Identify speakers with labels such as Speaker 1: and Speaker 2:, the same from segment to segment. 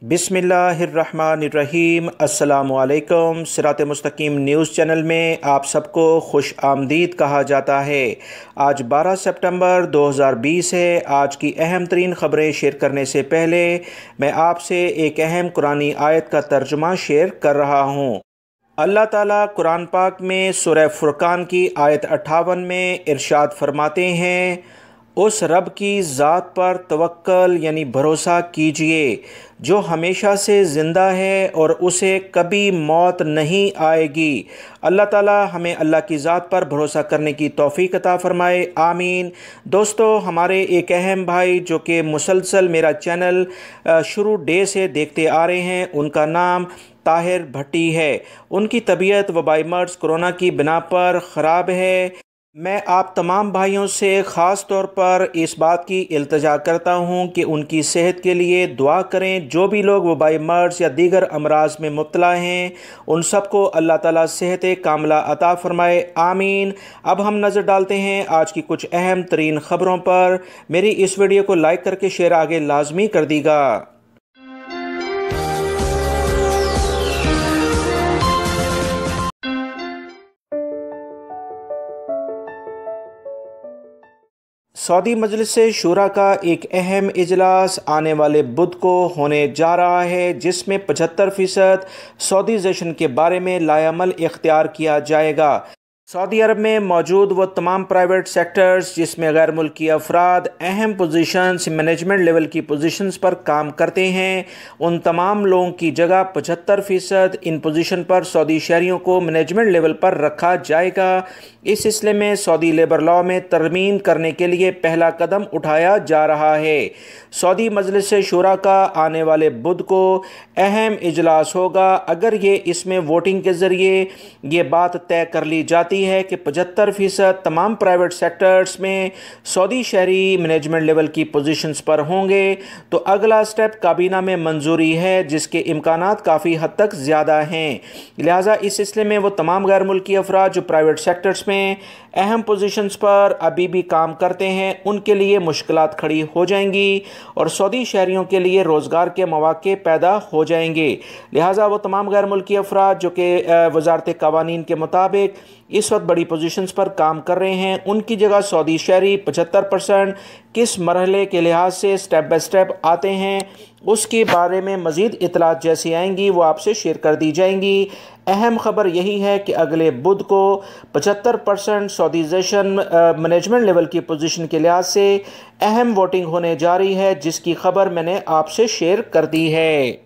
Speaker 1: बिस्मिल्लाहिर्रहमानिर्रहीम। अस्सलामुअलैकुम। सिरात मुस्तकीम न्यूज़ चैनल में आप सबको खुश आमदीद कहा जाता है। आज 12 सितंबर 2020 है। आज की अहम तरीन ख़बरें शेयर करने से पहले मैं आपसे एक अहम कुरानी आयत का तर्जुमा शेयर कर रहा हूँ। अल्लाह ताला कुरान पाक में सूरह फुरकान की आयत 58 में इरशाद फरमाते हैं, उस रब की ज़ात पर तवक्कल यानी भरोसा कीजिए जो हमेशा से ज़िंदा है और उसे कभी मौत नहीं आएगी। अल्लाह ताला हमें अल्लाह की ज़ात पर भरोसा करने की तौफ़ीक अता फ़रमाए, आमीन। दोस्तों, हमारे एक अहम भाई जो कि मुसलसल मेरा चैनल शुरू डे से देखते आ रहे हैं, उनका नाम ताहिर भट्टी है। उनकी तबीयत वबाई मर्ज़ कोरोना की बिना पर ख़राब है। मैं आप तमाम भाइयों से ख़ास तौर पर इस बात की इल्तिजा करता हूँ कि उनकी सेहत के लिए दुआ करें। जो भी लोग वबाई मर्ज़ या दीगर अमराज में मुब्तला हैं, उन सबको अल्लाह ताला सेहत कामिला अता फ़रमाए, आमीन। अब हम नज़र डालते हैं आज की कुछ अहम तरीन ख़बरों पर। मेरी इस वीडियो को लाइक करके शेयर आगे लाजमी कर दीगा। सऊदी मजलिस शूरा का एक अहम इजलास आने वाले बुध को होने जा रहा है, जिसमें 75% सऊदीज़ेशन के बारे में लायामल इख्तियार किया जाएगा। सऊदी अरब में मौजूद वो तमाम प्राइवेट सेक्टर्स जिसमें गैर मुल्की अफराद अहम पोजीशंस, मैनेजमेंट लेवल की पोजीशंस पर काम करते हैं, उन तमाम लोगों की जगह 75% इन पोजीशन पर सऊदी शहरियों को मैनेजमेंट लेवल पर रखा जाएगा। इस सिलसिले में सऊदी लेबर लॉ में तरमीम करने के लिए पहला कदम उठाया जा रहा है। सऊदी मजलिस शूरा का आने वाले बुध को अहम इजलास होगा। अगर ये इसमें वोटिंग के ज़रिए ये बात तय कर ली जाती है कि 75% तमाम प्राइवेट सेक्टर्स में सऊदी शहरी मैनेजमेंट लेवल की पोजीशंस पर होंगे, तो अगला स्टेप काबीना में मंजूरी है, जिसके इम्कानात काफ़ी हद तक ज़्यादा हैं। लिहाजा इस सिलसिले में वो तमाम गैर मुल्की अफराद जो प्राइवेट सेक्टर्स में अहम पोजीशंस पर अभी भी काम करते हैं, उनके लिए मुश्किलात खड़ी हो जाएंगी और सऊदी शहरियों के लिए रोज़गार के मौके पैदा हो जाएंगे। लिहाजा वो तमाम गैर मुल्की अफराद जो कि वजारत कवानीन के मुताबिक इस वक्त बड़ी पोजीशंस पर काम कर रहे हैं, उनकी जगह सऊदी शहरी 75% किस मरहले के लिहाज से स्टेप बाय स्टेप आते हैं, उसके बारे में मज़ीद इतलात जैसी आएंगी वो आपसे शेयर कर दी जाएंगी। अहम ख़बर यही है कि अगले बुध को 75% सऊदीज़ेशन मैनेजमेंट लेवल की पोजीशन के लिहाज से अहम वोटिंग होने जा रही है, जिसकी ख़बर मैंने आपसे शेयर कर दी है।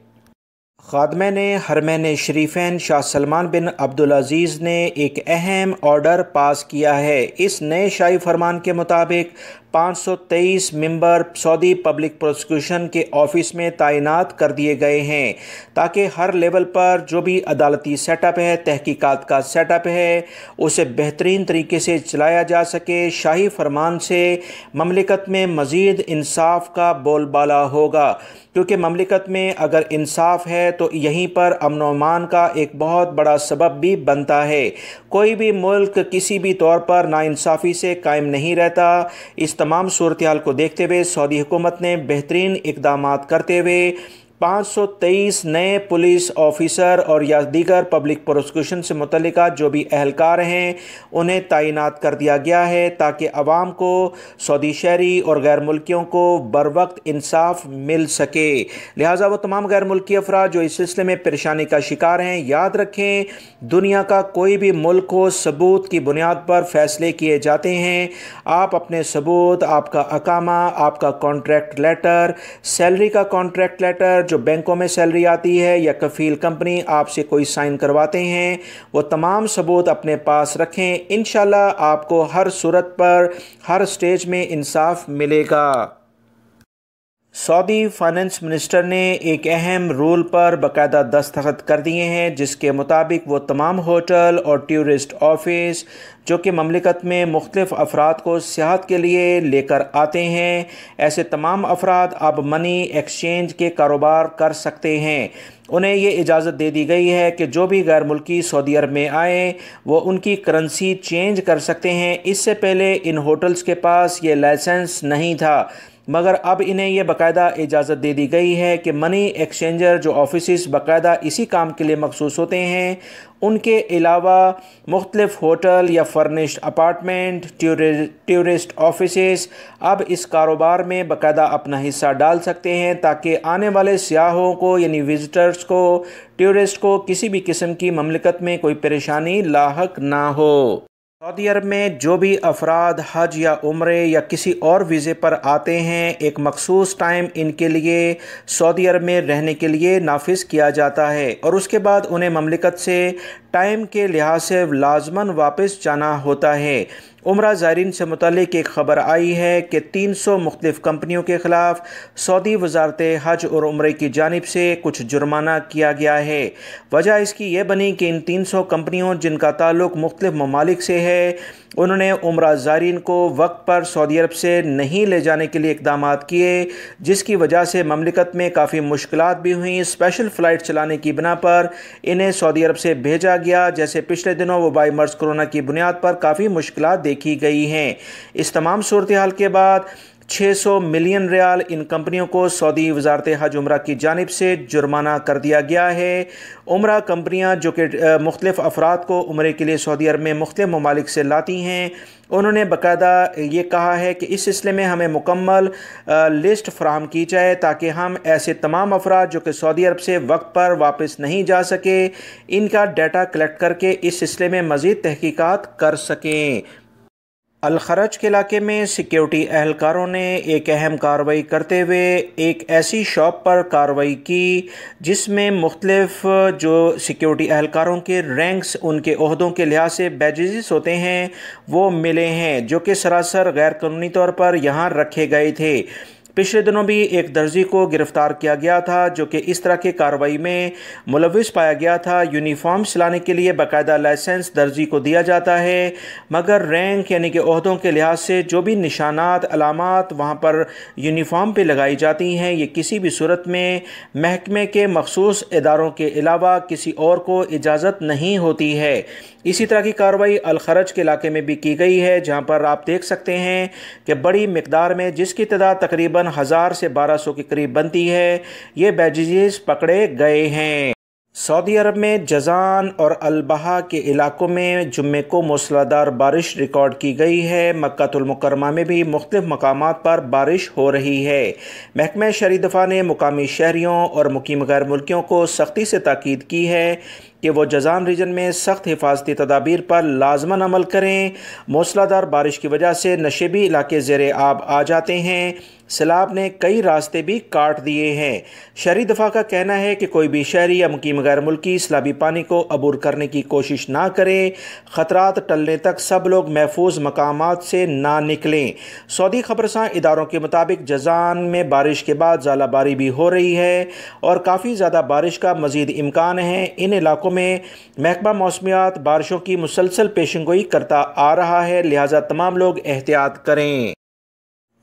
Speaker 1: ख़ादमैन हरमैन शरीफैन शाह सलमान बिन अब्दुल अज़ीज़ ने एक अहम ऑर्डर पास किया है। इस नए शाही फरमान के मुताबिक 523 मेंबर सऊदी पब्लिक प्रोसिक्यूशन के ऑफिस में तैनात कर दिए गए हैं, ताकि हर लेवल पर जो भी अदालती सेटअप है, तहकीकात का सेटअप है, उसे बेहतरीन तरीके से चलाया जा सके। शाही फरमान से ममलिकत में मज़ीद इंसाफ का बोलबाला होगा, क्योंकि ममलिकत में अगर इंसाफ है तो यहीं पर अमन व अमान का एक बहुत बड़ा सबब भी बनता है। कोई भी मुल्क किसी भी तौर पर नाइंसाफ़ी से कायम नहीं रहता। इस तमाम सूरत हाल को देखते हुए सऊदी हुकूमत ने बेहतरीन इक़दामात करते हुए 523 नए पुलिस ऑफिसर और या दीगर पब्लिक प्रोसिक्यूशन से मुतल्लिका जो भी अहलकार हैं, उन्हें तैनात कर दिया गया है, ताकि अवाम को, सऊदी शहरी और गैर मुल्कियों को बर वक्त इंसाफ मिल सके। लिहाजा वो तमाम गैर मुल्की अफराद जो इस सिलसिले में परेशानी का शिकार हैं, याद रखें, दुनिया का कोई भी मुल्क हो, सबूत की बुनियाद पर फ़ैसले किए जाते हैं। आप अपने सबूत, आपका अकामा, आपका कॉन्ट्रैक्ट लेटर, सैलरी का कॉन्ट्रैक्ट लेटर, जो बैंकों में सैलरी आती है या कफ़ील कंपनी आपसे कोई साइन करवाते हैं, वो तमाम सबूत अपने पास रखें। इंशाल्लाह आपको हर सूरत पर, हर स्टेज में इंसाफ मिलेगा। सऊदी फाइनेंस मिनिस्टर ने एक अहम रूल पर बाकायदा दस्तखत कर दिए हैं, जिसके मुताबिक वो तमाम होटल और टूरिस्ट ऑफिस जो कि ममलिकत में मुख्तलिफ़ अफराद को सियाहत के लिए लेकर आते हैं, ऐसे तमाम अफराद अब मनी एक्सचेंज के कारोबार कर सकते हैं। उन्हें ये इजाज़त दे दी गई है कि जो भी गैर मुल्की सऊदी अरब में आए वो उनकी करेंसी चेंज कर सकते हैं। इससे पहले इन होटल्स के पास ये लाइसेंस नहीं था। मगर अब इन्हें यह बाकायदा इजाज़त दे दी गई है कि मनी एक्सचेंजर जो ऑफिस बाकायदा इसी काम के लिए मखसूस होते हैं, उनके अलावा मुख्तलिफ होटल या फर्निश्ड अपार्टमेंट, टूरिस्ट ऑफिस अब इस कारोबार में बाकायदा अपना हिस्सा डाल सकते हैं, ताकि आने वाले सियाहों को यानी विज़िटर्स को, टूरिस्ट को किसी भी किस्म की ममलिकत में कोई परेशानी लाहक ना हो। सऊदी अरब में जो भी अफराद हज या उम्रे या किसी और वीज़े पर आते हैं, एक मखसूस टाइम इनके लिए सऊदी अरब में रहने के लिए नाफिज किया जाता है और उसके बाद उन्हें ममलिकत से टाइम के लिहाज से लाजमन वापस जाना होता है। उम्रा ज़ायरीन से मुतल्लिक एक ख़बर आई है कि 300 मुख्तलिफ़ कंपनियों के ख़िलाफ़ सऊदी वज़ारत हज और उम्रे की जानिब से कुछ जुर्माना किया गया है। वजह इसकी यह बनी कि इन 300 कंपनियों जिनका ताल्लुक़ मुख्तलिफ़ ममालिक से है, उन्होंने उम्रा ज़ायरीन को वक्त पर सऊदी अरब से नहीं ले जाने के लिए इक़दाम किए, जिसकी वजह से ममलिकत में काफ़ी मुश्किलात भी हुई। स्पेशल फ़्लाइट चलाने की बिना पर इन्हें सऊदी अरब से भेजा गया। जैसे पिछले दिनों वबाई मर्ज़ कोरोना की बुनियाद पर काफ़ी मुश्किलात देखी गई हैं। इस तमाम सूरत हाल के बाद 600 मिलियन रियाल इन कंपनियों को सऊदी वज़ारत हज उम्रा की जानिब से जुर्माना कर दिया गया है। उम्रा कंपनियां जो कि मुख्तलिफ़ अफराद को उम्रे के लिए सऊदी अरब में मुख्तलिफ़ ममालिक से लाती हैं, उन्होंने बाकायदा ये कहा है कि इस सिलसिले में हमें मुकम्मल लिस्ट फराहम की जाए, ताकि हम ऐसे तमाम अफराद जो कि सऊदी अरब से वक्त पर वापस नहीं जा सके, इनका डाटा कलेक्ट करके इस सिलसिले में मज़ीद तहकीकात कर सकें। अल-खरज के इलाके में सिक्योरिटी एहलकारों ने एक अहम कार्रवाई करते हुए एक ऐसी शॉप पर कार्रवाई की जिसमें मुख्तलिफ जो सिक्योरिटी एहलकारों के रैंक्स, उनके ओहदों के लिहाज से बैजेस होते हैं, वो मिले हैं, जो कि सरासर गैर कानूनी तौर पर यहाँ रखे गए थे। पिछले दिनों भी एक दर्जी को गिरफ्तार किया गया था जो कि इस तरह की कार्रवाई में मुलविस पाया गया था। यूनिफॉर्म सिलाने के लिए बाकायदा लाइसेंस दर्जी को दिया जाता है, मगर रैंक यानी कि ओहदों के लिहाज से जो भी निशानात अलामात वहाँ पर यूनिफॉर्म पे लगाई जाती हैं, ये किसी भी सूरत में महकमे के मखसूस इदारों के अलावा किसी और को इजाज़त नहीं होती है। इसी तरह की कार्रवाई अल-खरज के इलाके में भी की गई है, जहाँ पर आप देख सकते हैं कि बड़ी मिकदार में, जिसकी तादाद तकरीबन 1000 से 1200 के करीब बनती है, ये बैजेस पकड़े गए हैं। सऊदी अरब में जज़ान और अल-बहा के इलाकों में जुम्मे को मूसलाधार बारिश रिकॉर्ड की गई है। मक्कातुल मुकर्रमा में भी मुख्तलिफ मकामात पर बारिश हो रही है। महकमा शहरी दफ़ा ने मुकामी शहरियों और मुकीम गैर मुल्कियों को सख्ती से ताकीद की है कि वो जज़ान रीजन में सख्त हिफाजती तदाबीर पर लाजमन अमल करें। मूसलाधार बारिश की वजह से नशेबी इलाके ज़ेरे आब आ जाते हैं। सैलाब ने कई रास्ते भी काट दिए हैं। शहरी दफ़ा का कहना है कि कोई भी शहरी या मुकीम गैर मुल्की सैलाबी पानी को अबूर करने की कोशिश ना करें। ख़तरात टलने तक सब लोग महफूज मकामात से ना निकलें। सऊदी खबरसां इदारों के मुताबिक जज़ान में बारिश के बाद ज़ालाबारी भी हो रही है और काफ़ी ज़्यादा बारिश का मज़ीद इम्कान है। इन इलाकों में महकमा मौसमियात बारिशों की मुसलसल पेशेंगोई करता आ रहा है, लिहाजा तमाम लोग एहतियात करें।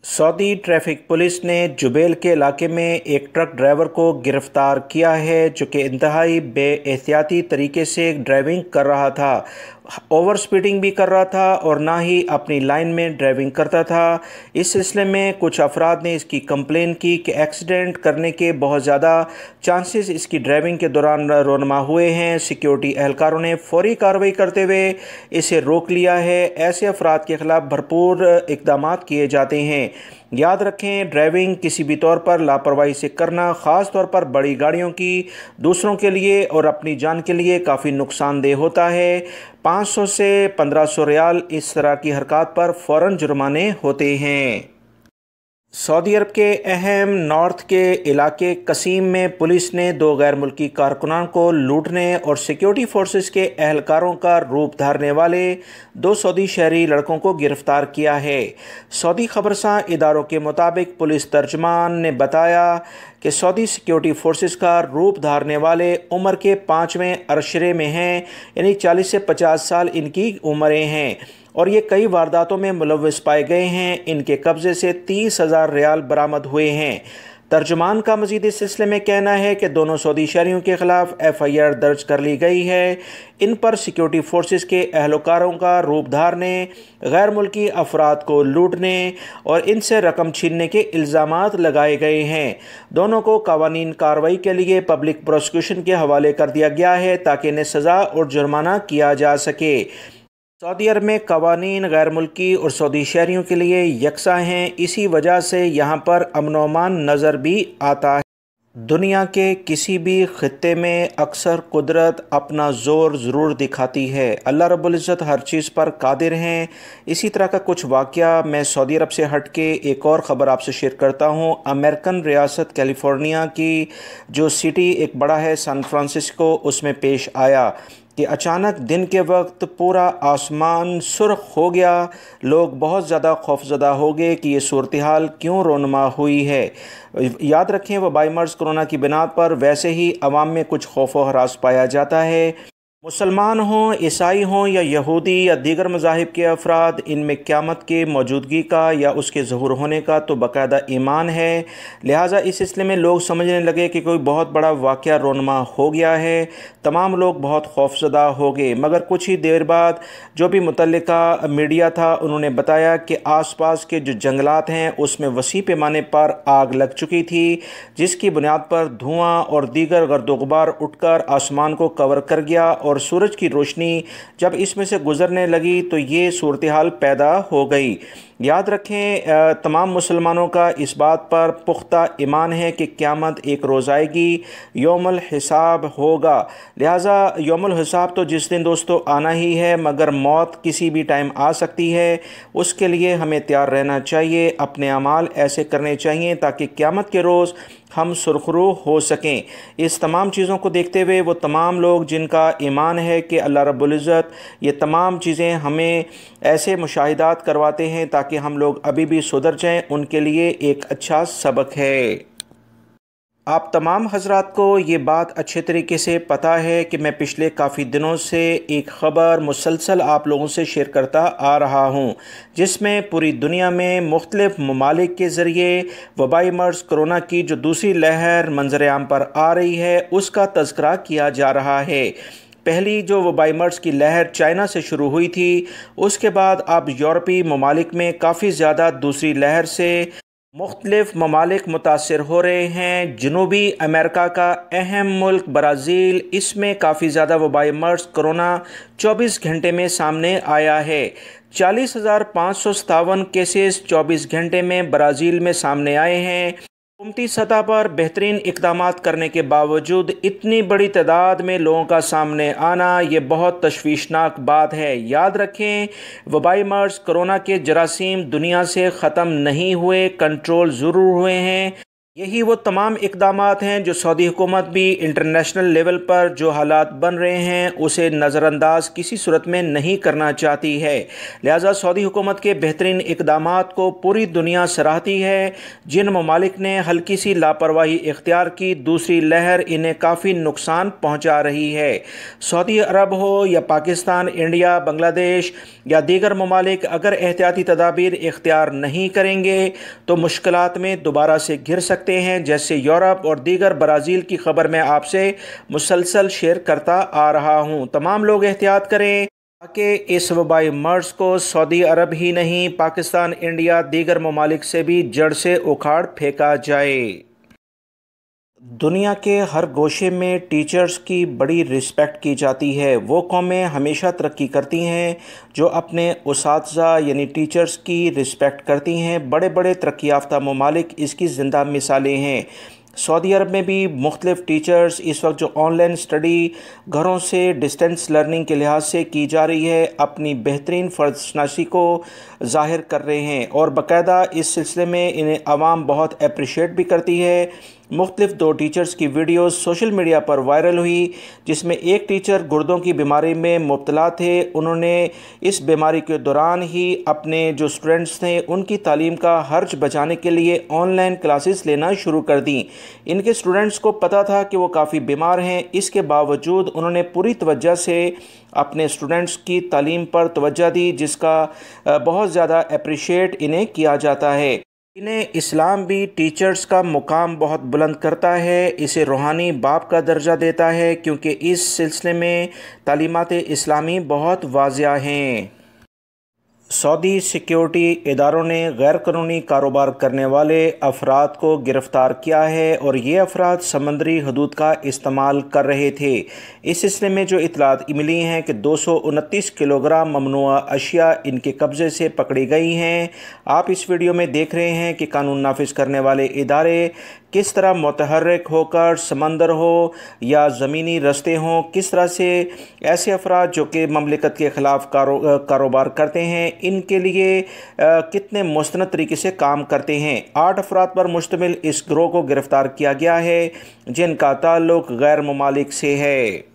Speaker 1: सऊदी ट्रैफिक पुलिस ने जुबैल के इलाके में एक ट्रक ड्राइवर को गिरफ्तार किया है जो कि इंतहाई बेएहतियाती तरीके से ड्राइविंग कर रहा था। ओवर स्पीडिंग भी कर रहा था और ना ही अपनी लाइन में ड्राइविंग करता था। इस सिलसिले में कुछ अफराद ने इसकी कंप्लेन की कि एक्सीडेंट करने के बहुत ज़्यादा चांसेस इसकी ड्राइविंग के दौरान रोनमा हुए हैं। सिक्योरिटी एहलकारों ने फौरी कार्रवाई करते हुए इसे रोक लिया है। ऐसे अफराद के ख़िलाफ़ भरपूर इक़दाम किए जाते हैं। याद रखें, ड्राइविंग किसी भी तौर पर लापरवाही से करना, ख़ास तौर पर बड़ी गाड़ियों की, दूसरों के लिए और अपनी जान के लिए काफ़ी नुकसानदेह होता है। 500 से 1500 रियाल इस तरह की हरकत पर फ़ौरन जुर्माने होते हैं। सऊदी अरब के अहम नॉर्थ के इलाके कसीम में पुलिस ने 2 गैर मुल्की कारकुनान को लूटने और सिक्योरिटी फोर्सेस के एहलकारों का रूप धारने वाले 2 सऊदी शहरी लड़कों को गिरफ्तार किया है। सऊदी खबरसां इदारों के मुताबिक पुलिस तर्जमान ने बताया कि सऊदी सिक्योरिटी फोर्सेस का रूप धारने वाले उम्र के 5वें अरशरे में हैं, यानी 40 से 50 साल इनकी उम्रें हैं और ये कई वारदातों में मुलव्वस पाए गए हैं। इनके कब्ज़े से 30,000 रियाल बरामद हुए हैं। तर्जुमान का मजीद इस सिलसिले में कहना है कि दोनों सऊदी शहरियों के खिलाफ FIR दर्ज कर ली गई है। इन पर सिक्योरिटी फोर्सेस के एहलकारों का रूप धारने, गैर मुल्की अफराद को लूटने और इनसे रकम छीनने के इल्ज़ामात लगाए गए हैं। दोनों को कानूनी कार्रवाई के लिए पब्लिक प्रोसिक्यूशन के हवाले कर दिया गया है ताकि इन्हें सज़ा और जुर्माना किया जा सके। सऊदी अरब में कवानीन गैर मुल्की और सऊदी शहरियों के लिए यकसा हैं, इसी वजह से यहाँ पर अमन व अमान नज़र भी आता है। दुनिया के किसी भी खित्ते में अक्सर कुदरत अपना ज़ोर ज़रूर दिखाती है। अल्लाह रब्बुल इज़्ज़त हर चीज़ पर कादिर हैं। इसी तरह का कुछ वाक़या मैं सऊदी अरब से हट के एक और ख़बर आपसे शेयर करता हूँ। अमेरिकन रियासत कैलिफोर्निया की जो सिटी एक बड़ा है सैन फ्रांसिस्को, उसमें पेश आया कि अचानक दिन के वक्त पूरा आसमान सुर्ख हो गया। लोग बहुत ज़्यादा खौफज़दा हो गए कि ये सूरत हाल क्यों रोनमा हुई है। याद रखें, वबाई मर्ज़ कोरोना की बिना पर वैसे ही अवाम में कुछ खौफ व हरास पाया जाता है। मुसलमान हों, ईसाई हों या यहूदी या दीगर मज़ाहिब के अफराद, इनमें क़यामत के मौजूदगी का या उसके ज़हूर होने का तो बाकायदा ईमान है। लिहाजा इस सिलसिले में लोग समझने लगे कि कोई बहुत बड़ा वाक़या रोनमा हो गया है। तमाम लोग बहुत खौफज़दा हो गए, मगर कुछ ही देर बाद जो भी मुतल्लिका मीडिया था उन्होंने बताया कि आसपास के जो जंगलात हैं उसमें वसी पैमाने पर आग लग चुकी थी, जिसकी बुनियाद पर धुआं और दीगर गर्दो गुबार उठकर आसमान को कवर कर गया और सूरज की रोशनी जब इसमें से गुजरने लगी तो ये सूरत हाल पैदा हो गई। याद रखें, तमाम मुसलमानों का इस बात पर पुख्ता ईमान है कि क़यामत एक रोज़ आएगी, यौमुल हिसाब होगा। लिहाजा यौमुल हिसाब तो जिस दिन दोस्तों आना ही है, मगर मौत किसी भी टाइम आ सकती है। उसके लिए हमें तैयार रहना चाहिए, अपने अमाल ऐसे करने चाहिए ताकि क़यामत के रोज़ हम सुरखरू हो सकें। इस तमाम चीज़ों को देखते हुए वो तमाम लोग जिनका ईमान है कि अल्लाह रब्बुल इज़्ज़त ये तमाम चीज़ें हमें ऐसे मुशाहिदात करवाते हैं ताकि हम लोग अभी भी सुधर जाएं, उनके लिए एक अच्छा सबक है। आप तमाम हजरात को ये बात अच्छे तरीके से पता है कि मैं पिछले काफ़ी दिनों से एक ख़बर मुसलसल आप लोगों से शेयर करता आ रहा हूँ, जिसमें पूरी दुनिया में मुख्तलिफ़ ममालिक के ज़रिए वबाई मर्ज़ कोरोना की जो दूसरी लहर मंजर आम पर आ रही है उसका तज़किरा किया जा रहा है। पहली जो वबाई मर्ज़ की लहर चाइना से शुरू हुई थी, उसके बाद अब यूरोपीय ममालिक में काफ़ी ज़्यादा दूसरी लहर से मुख्तलिफ़ ममालिक मुतासर हो रहे हैं। जनूबी अमेरिका का अहम मुल्क ब्राज़ील, इसमें काफ़ी ज़्यादा वबाई मर्ज़ कोरोना 24 घंटे में सामने आया है। 40,557 केसेस 24 घंटे में ब्राज़ील में सामने आए हैं। हुकूमती सतह पर बेहतरीन इक़दामात करने के बावजूद इतनी बड़ी तादाद में लोगों का सामने आना ये बहुत तशवीशनाक बात है। याद रखें, वबाई मर्ज़ कोरोना के जरासीम दुनिया से ख़त्म नहीं हुए, कंट्रोल ज़रूर हुए हैं। यही वो तमाम इक़दामात हैं जो सऊदी हुकूमत भी इंटरनेशनल लेवल पर जो हालात बन रहे हैं उसे नज़रअंदाज किसी सूरत में नहीं करना चाहती है। लिहाजा सऊदी हुकूमत के बेहतरीन इक़दामात को पूरी दुनिया सराहती है। जिन ममालिक ने हल्की सी लापरवाही इख्तियार की, दूसरी लहर इन्हें काफ़ी नुकसान पहुँचा रही है। सऊदी अरब हो या पाकिस्तान, इंडिया, बांग्लादेश या दीगर ममालिक अगर एहतियाती तदाबीर इख्तियार नहीं करेंगे तो मुश्किलात में दोबारा से घिर सकते हैं, जैसे यूरोप और दीगर ब्राज़ील की खबर मैं आपसे मुसलसल शेयर करता आ रहा हूं। तमाम लोग एहतियात करें ताकि इस वबाई मर्ज़ को सऊदी अरब ही नहीं, पाकिस्तान, इंडिया, दीगर ममालिक से भी जड़ से उखाड़ फेंका जाए। दुनिया के हर गोशे में टीचर्स की बड़ी रिस्पेक्ट की जाती है। वो कौमें हमेशा तरक्की करती हैं जो अपने उसातिज़ा यानी टीचर्स की रिस्पेक्ट करती हैं। बड़े बड़े तरक्की याफ्ता ममालिक इसकी ज़िंदा मिसालें हैं। सऊदी अरब में भी मुख्तलिफ़ टीचर्स इस वक्त जो ऑनलाइन स्टडी घरों से डिस्टेंस लर्निंग के लिहाज से की जा रही है, अपनी बेहतरीन फ़र्ज़शनासी को ज़ाहिर कर रहे हैं और बाकायदा इस सिलसिले में इन्हें आवाम बहुत अप्रिशिएट भी करती है। मुख्तलिफ़ 2 टीचर्स की वीडियोस सोशल मीडिया पर वायरल हुई, जिसमें एक टीचर गुर्दों की बीमारी में मुब्तला थे। उन्होंने इस बीमारी के दौरान ही अपने जो स्टूडेंट्स थे उनकी तालीम का खर्च बचाने के लिए ऑनलाइन क्लासेस लेना शुरू कर दी। इनके स्टूडेंट्स को पता था कि वो काफ़ी बीमार हैं, इसके बावजूद उन्होंने पूरी तवज्जो से अपने स्टूडेंट्स की तालीम पर तवज्जो दी, जिसका बहुत ज़्यादा अप्रिशिएट इन्हें किया जाता है। इन्हें इस्लाम भी टीचर्स का मुकाम बहुत बुलंद करता है, इसे रूहानी बाप का दर्जा देता है, क्योंकि इस सिलसिले में तालीमात इस्लामी बहुत वाज़िया हैं। सऊदी सिक्योरिटी इदारों ने गैर कानूनी कारोबार करने वाले अफराद को गिरफ़्तार किया है और ये अफराद समंदरी हदूद का इस्तेमाल कर रहे थे। इस सिलसिले में जो इतलात मिली हैं कि 229 किलोग्राम ममनुआ अशिया इनके कब्ज़े से पकड़ी गई हैं। आप इस वीडियो में देख रहे हैं कि कानून नाफिज करने वाले इदारे किस तरह मुतहर्रिक होकर, समंदर हो या ज़मीनी रस्ते हों, किस तरह से ऐसे अफराद जो कि ममलिकत के ख़िलाफ़ कारोबार करते हैं, इनके लिए कितने मुस्तनद तरीके से काम करते हैं। 8 अफराद पर मुश्तमिल इस गिरोह को गिरफ़्तार किया गया है, जिनका ताल्लुक़ गैर ममालिक से है।